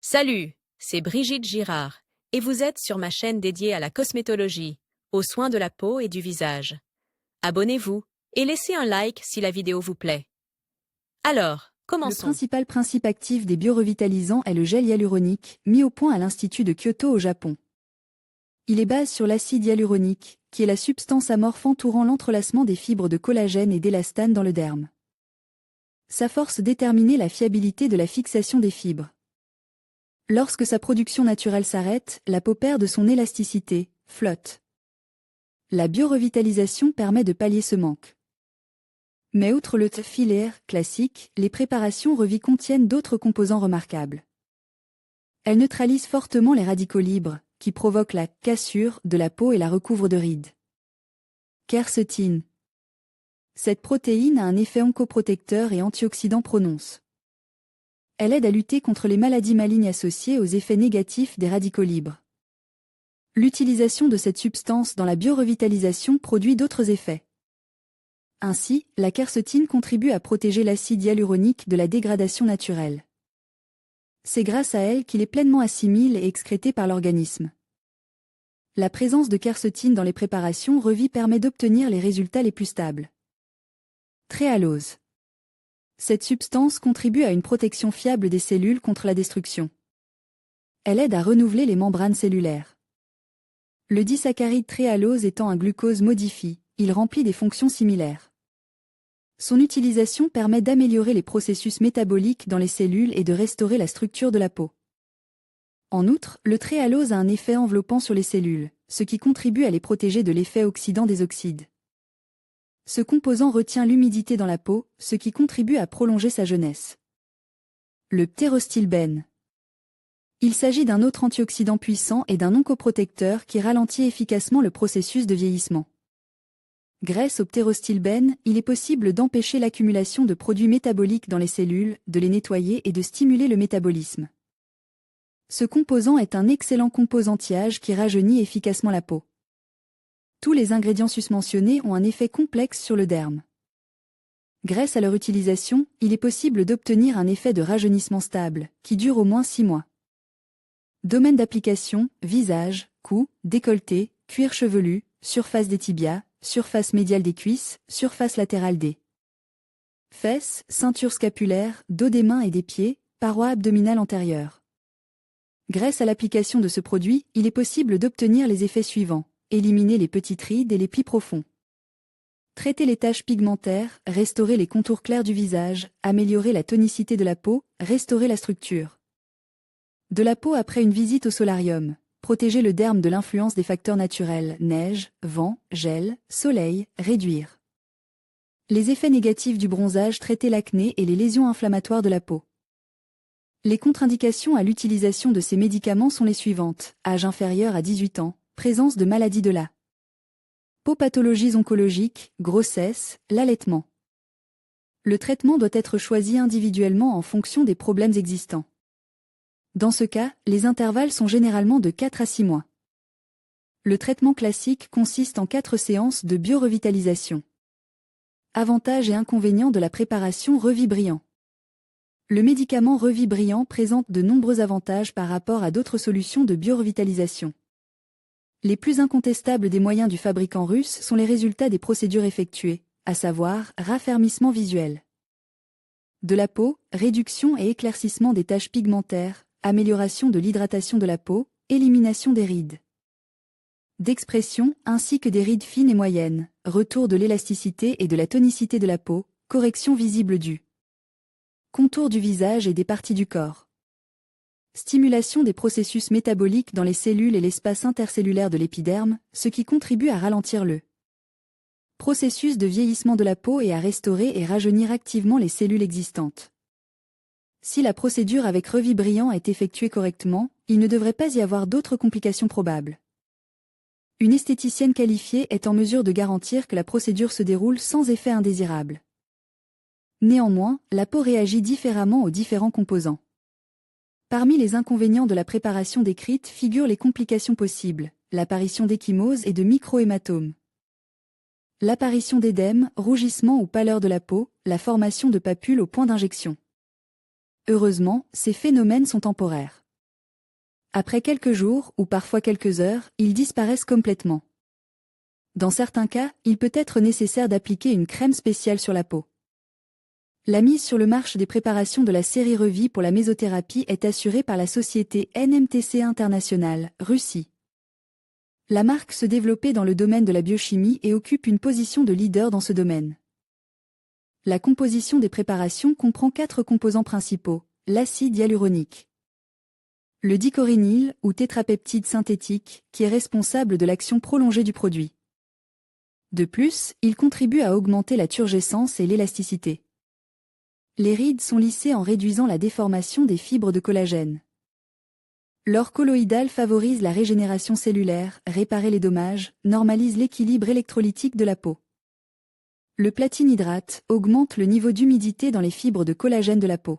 Salut, c'est Brigitte Girard, et vous êtes sur ma chaîne dédiée à la cosmétologie, aux soins de la peau et du visage. Abonnez-vous et laissez un like si la vidéo vous plaît. Alors, Le commençons. principal principe actif des biorevitalisants est le gel hyaluronique, mis au point à l'Institut de Kyoto au Japon. Il est basé sur l'acide hyaluronique, qui est la substance amorphe entourant l'entrelacement des fibres de collagène et d'élastane dans le derme. Sa force détermine la fiabilité de la fixation des fibres. Lorsque sa production naturelle s'arrête, la peau perd de son élasticité, flotte. La biorevitalisation permet de pallier ce manque. Mais outre le filaire classique, les préparations Revi contiennent d'autres composants remarquables. Elles neutralisent fortement les radicaux libres, qui provoquent la cassure de la peau et la recouvrent de rides. Quercétine. Cette protéine a un effet oncoprotecteur et antioxydant prononcé. Elle aide à lutter contre les maladies malignes associées aux effets négatifs des radicaux libres. L'utilisation de cette substance dans la biorevitalisation produit d'autres effets. Ainsi, la quercétine contribue à protéger l'acide hyaluronique de la dégradation naturelle. C'est grâce à elle qu'il est pleinement assimilé et excrété par l'organisme. La présence de quercétine dans les préparations Revi permet d'obtenir les résultats les plus stables. Tréhalose. Cette substance contribue à une protection fiable des cellules contre la destruction. Elle aide à renouveler les membranes cellulaires. Le disaccharide tréhalose étant un glucose modifié, il remplit des fonctions similaires. Son utilisation permet d'améliorer les processus métaboliques dans les cellules et de restaurer la structure de la peau. En outre, le tréhalose a un effet enveloppant sur les cellules, ce qui contribue à les protéger de l'effet oxydant des oxydes. Ce composant retient l'humidité dans la peau, ce qui contribue à prolonger sa jeunesse. Le ptérostilbène. Il s'agit d'un autre antioxydant puissant et d'un oncoprotecteur qui ralentit efficacement le processus de vieillissement. Grâce au ptérostilbène, il est possible d'empêcher l'accumulation de produits métaboliques dans les cellules, de les nettoyer et de stimuler le métabolisme. Ce composant est un excellent composant anti-âge qui rajeunit efficacement la peau. Tous les ingrédients susmentionnés ont un effet complexe sur le derme. Grâce à leur utilisation, il est possible d'obtenir un effet de rajeunissement stable, qui dure au moins 6 mois. Domaine d'application, visage, cou, décolleté, cuir chevelu, surface des tibias, surface médiale des cuisses, surface latérale des fesses, ceinture scapulaire, dos des mains et des pieds, paroi abdominale antérieure. Grâce à l'application de ce produit, il est possible d'obtenir les effets suivants: éliminer les petites rides et les plis profonds. Traiter les taches pigmentaires, restaurer les contours clairs du visage, améliorer la tonicité de la peau, restaurer la structure de la peau après une visite au solarium. Protéger le derme de l'influence des facteurs naturels, neige, vent, gel, soleil, réduire les effets négatifs du bronzage, traiter l'acné et les lésions inflammatoires de la peau. Les contre-indications à l'utilisation de ces médicaments sont les suivantes: âge inférieur à 18 ans, présence de maladies de la peau, pathologies oncologiques, grossesse, l'allaitement. Le traitement doit être choisi individuellement en fonction des problèmes existants. Dans ce cas, les intervalles sont généralement de 4 à 6 mois. Le traitement classique consiste en 4 séances de biorevitalisation. Avantages et inconvénients de la préparation Revi Brillant. Le médicament Revi Brillant présente de nombreux avantages par rapport à d'autres solutions de biorevitalisation. Les plus incontestables des moyens du fabricant russe sont les résultats des procédures effectuées, à savoir raffermissement visuel de la peau, réduction et éclaircissement des taches pigmentaires, amélioration de l'hydratation de la peau, élimination des rides d'expression ainsi que des rides fines et moyennes, retour de l'élasticité et de la tonicité de la peau, correction visible du contour du visage et des parties du corps. Stimulation des processus métaboliques dans les cellules et l'espace intercellulaire de l'épiderme, ce qui contribue à ralentir le processus de vieillissement de la peau et à restaurer et rajeunir activement les cellules existantes. Si la procédure avec Revi Brillant est effectuée correctement, il ne devrait pas y avoir d'autres complications probables. Une esthéticienne qualifiée est en mesure de garantir que la procédure se déroule sans effet indésirable. Néanmoins, la peau réagit différemment aux différents composants. Parmi les inconvénients de la préparation décrite figurent les complications possibles, l'apparition d'échymoses et de micro-hématomes, l'apparition d'édème, rougissement ou pâleur de la peau, la formation de papules au point d'injection. Heureusement, ces phénomènes sont temporaires. Après quelques jours, ou parfois quelques heures, ils disparaissent complètement. Dans certains cas, il peut être nécessaire d'appliquer une crème spéciale sur la peau. La mise sur le marché des préparations de la série Revie pour la mésothérapie est assurée par la société NMTC International, Russie. La marque se développait dans le domaine de la biochimie et occupe une position de leader dans ce domaine. La composition des préparations comprend 4 composants principaux, l'acide hyaluronique, le dichorhinyle ou tétrapeptide synthétique, qui est responsable de l'action prolongée du produit. De plus, il contribue à augmenter la turgescence et l'élasticité. Les rides sont lissées en réduisant la déformation des fibres de collagène. L'or colloïdal favorise la régénération cellulaire, répare les dommages, normalise l'équilibre électrolytique de la peau. Le platine-hydrate augmente le niveau d'humidité dans les fibres de collagène de la peau.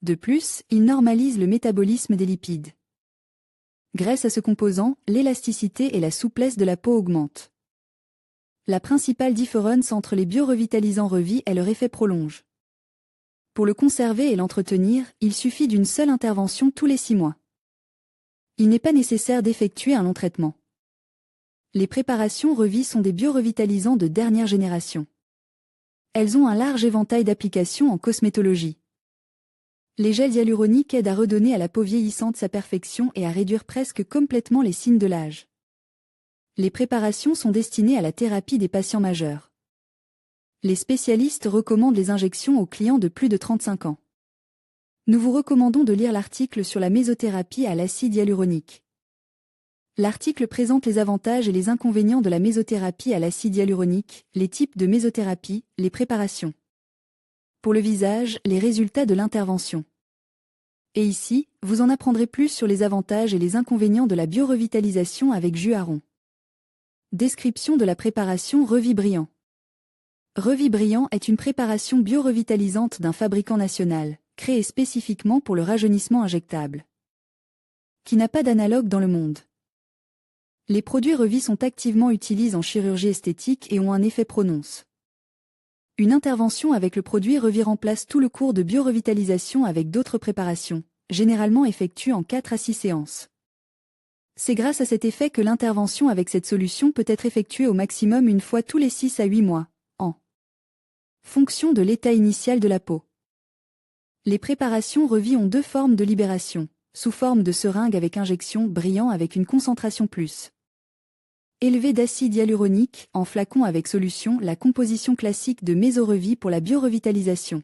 De plus, il normalise le métabolisme des lipides. Grâce à ce composant, l'élasticité et la souplesse de la peau augmentent. La principale différence entre les biorevitalisants Revie est leur effet prolonge. Pour le conserver et l'entretenir, il suffit d'une seule intervention tous les 6 mois. Il n'est pas nécessaire d'effectuer un long traitement. Les préparations Revie sont des biorevitalisants de dernière génération. Elles ont un large éventail d'applications en cosmétologie. Les gels hyaluroniques aident à redonner à la peau vieillissante sa perfection et à réduire presque complètement les signes de l'âge. Les préparations sont destinées à la thérapie des patients majeurs. Les spécialistes recommandent les injections aux clients de plus de 35 ans. Nous vous recommandons de lire l'article sur la mésothérapie à l'acide hyaluronique. L'article présente les avantages et les inconvénients de la mésothérapie à l'acide hyaluronique, les types de mésothérapie, les préparations. Pour le visage, les résultats de l'intervention. Et ici, vous en apprendrez plus sur les avantages et les inconvénients de la biorevitalisation avec jus Aron. Description de la préparation Revie Brillant. Revie Brillant est une préparation biorevitalisante d'un fabricant national, créée spécifiquement pour le rajeunissement injectable, qui n'a pas d'analogue dans le monde. Les produits Revie sont activement utilisés en chirurgie esthétique et ont un effet prononce. Une intervention avec le produit Revie remplace tout le cours de biorevitalisation avec d'autres préparations, généralement effectuées en 4 à 6 séances. C'est grâce à cet effet que l'intervention avec cette solution peut être effectuée au maximum une fois tous les 6 à 8 mois, en fonction de l'état initial de la peau. Les préparations Revie ont 2 formes de libération, sous forme de seringue avec injection, brillant avec une concentration plus élevée d'acide hyaluronique, en flacon avec solution, la composition classique de Méso-Revie pour la biorevitalisation.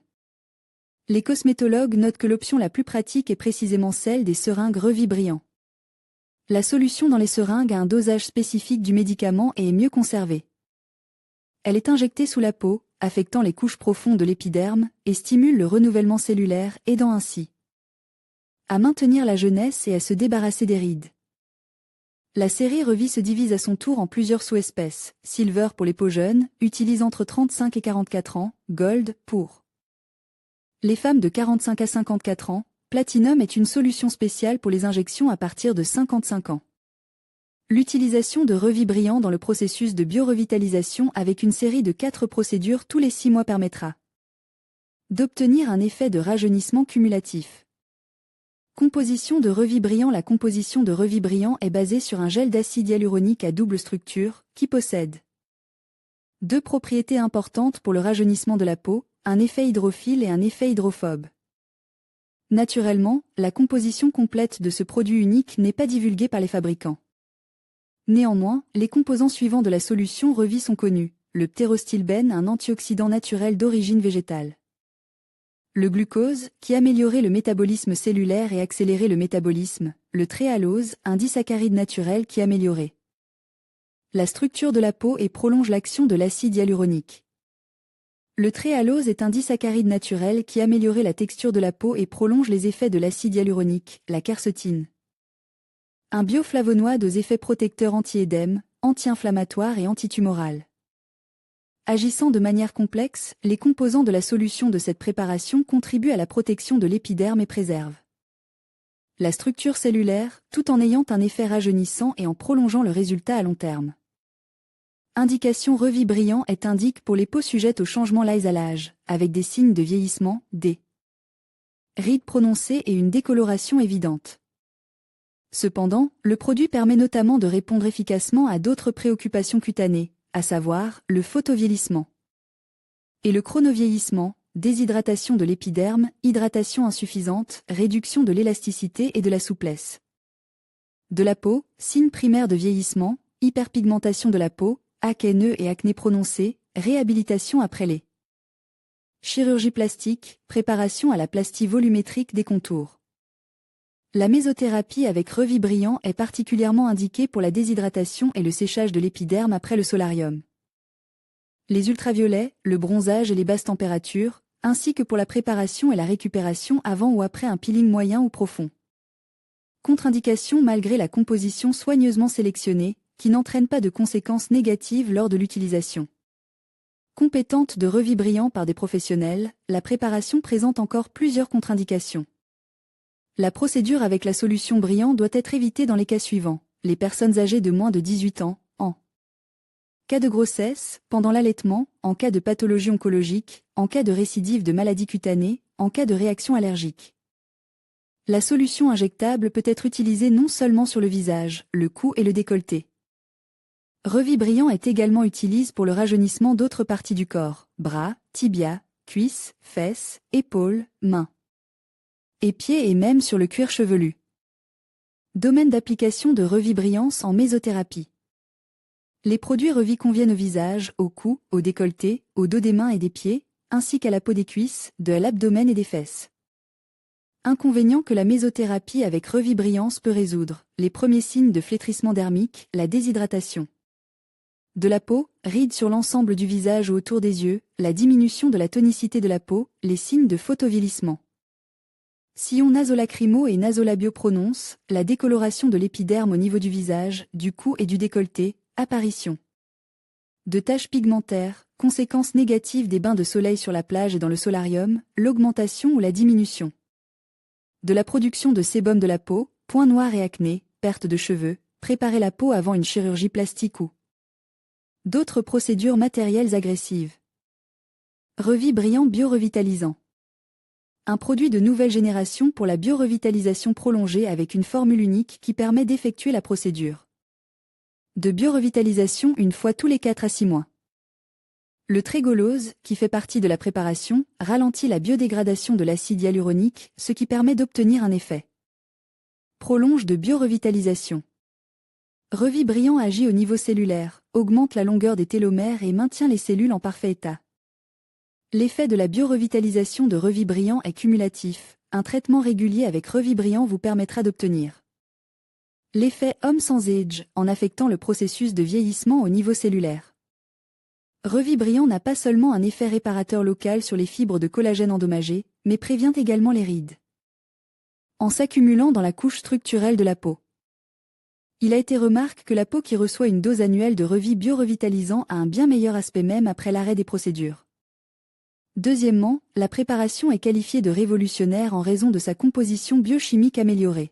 Les cosmétologues notent que l'option la plus pratique est précisément celle des seringues Revie Brillant. La solution dans les seringues a un dosage spécifique du médicament et est mieux conservée. Elle est injectée sous la peau, affectant les couches profondes de l'épiderme, et stimule le renouvellement cellulaire, aidant ainsi à maintenir la jeunesse et à se débarrasser des rides. La série Revie se divise à son tour en plusieurs sous-espèces, Silver pour les peaux jeunes, utilise entre 35 et 44 ans, Gold pour les femmes de 45 à 54 ans, Platinum est une solution spéciale pour les injections à partir de 55 ans. L'utilisation de Revie Brillant dans le processus de biorevitalisation avec une série de 4 procédures tous les 6 mois permettra d'obtenir un effet de rajeunissement cumulatif. Composition de Revie Brillant. La composition de Revie Brillant est basée sur un gel d'acide hyaluronique à double structure, qui possède 2 propriétés importantes pour le rajeunissement de la peau, un effet hydrophile et un effet hydrophobe. Naturellement, la composition complète de ce produit unique n'est pas divulguée par les fabricants. Néanmoins, les composants suivants de la solution Revie sont connus, le ptérostilbène, un antioxydant naturel d'origine végétale. Le glucose, qui améliorait le métabolisme cellulaire et accélérait le métabolisme, le tréhalose, un disaccharide naturel qui améliorait la structure de la peau et prolonge l'action de l'acide hyaluronique. Le tréhalose est un disaccharide naturel qui améliorait la texture de la peau et prolonge les effets de l'acide hyaluronique, la quercétine. Un bioflavonoïde aux effets protecteurs anti-édème, anti-inflammatoire et antitumoral. Agissant de manière complexe, les composants de la solution de cette préparation contribuent à la protection de l'épiderme et préservent la structure cellulaire, tout en ayant un effet rajeunissant et en prolongeant le résultat à long terme. Indication Revie Brillant est indique pour les peaux sujettes au changement liés à l'âge, avec des signes de vieillissement, des rides prononcées et une décoloration évidente. Cependant, le produit permet notamment de répondre efficacement à d'autres préoccupations cutanées, à savoir le photovieillissement et le chronovieillissement, déshydratation de l'épiderme, hydratation insuffisante, réduction de l'élasticité et de la souplesse de la peau, signes primaires de vieillissement, hyperpigmentation de la peau, acné et acné prononcé, réhabilitation après les chirurgie plastique, préparation à la plastie volumétrique des contours. La mésothérapie avec Revibriant est particulièrement indiquée pour la déshydratation et le séchage de l'épiderme après le solarium, les ultraviolets, le bronzage et les basses températures, ainsi que pour la préparation et la récupération avant ou après un peeling moyen ou profond. Contre-indication malgré la composition soigneusement sélectionnée, qui n'entraîne pas de conséquences négatives lors de l'utilisation compétente de Revibriant par des professionnels, la préparation présente encore plusieurs contre-indications. La procédure avec la solution Briand doit être évitée dans les cas suivants: les personnes âgées de moins de 18 ans, en cas de grossesse, pendant l'allaitement, en cas de pathologie oncologique, en cas de récidive de maladie cutanée, en cas de réaction allergique. La solution injectable peut être utilisée non seulement sur le visage, le cou et le décolleté. Revibriant est également utilisé pour le rajeunissement d'autres parties du corps, bras, tibias, cuisses, fesses, épaules, mains et pieds et même sur le cuir chevelu. Domaine d'application de Revibriance en mésothérapie. Les produits Revi conviennent au visage, au cou, au décolleté, au dos des mains et des pieds, ainsi qu'à la peau des cuisses, de l'abdomen et des fesses. Inconvénient que la mésothérapie avec Revibriance peut résoudre: les premiers signes de flétrissement dermique, la déshydratation de la peau, rides sur l'ensemble du visage ou autour des yeux, la diminution de la tonicité de la peau, les signes de photovieillissement, sillons nasolacrymaux et nasolabiaux prononce, la décoloration de l'épiderme au niveau du visage, du cou et du décolleté, apparition de taches pigmentaires, conséquences négatives des bains de soleil sur la plage et dans le solarium, l'augmentation ou la diminution de la production de sébum de la peau, points noirs et acné, perte de cheveux, préparer la peau avant une chirurgie plastique ou d'autres procédures matérielles agressives. Revibriant biorevitalisant. Un produit de nouvelle génération pour la biorevitalisation prolongée avec une formule unique qui permet d'effectuer la procédure de biorevitalisation une fois tous les 4 à 6 mois. Le trégolose, qui fait partie de la préparation, ralentit la biodégradation de l'acide hyaluronique, ce qui permet d'obtenir un effet prolonge de biorevitalisation. Revibriant agit au niveau cellulaire, augmente la longueur des télomères et maintient les cellules en parfait état. L'effet de la biorevitalisation de Revibriant est cumulatif. Un traitement régulier avec Revibriant vous permettra d'obtenir l'effet homme sans age en affectant le processus de vieillissement au niveau cellulaire. Revibriant n'a pas seulement un effet réparateur local sur les fibres de collagène endommagées, mais prévient également les rides en s'accumulant dans la couche structurelle de la peau. Il a été remarqué que la peau qui reçoit une dose annuelle de Revi biorevitalisant a un bien meilleur aspect même après l'arrêt des procédures. Deuxièmement, la préparation est qualifiée de révolutionnaire en raison de sa composition biochimique améliorée.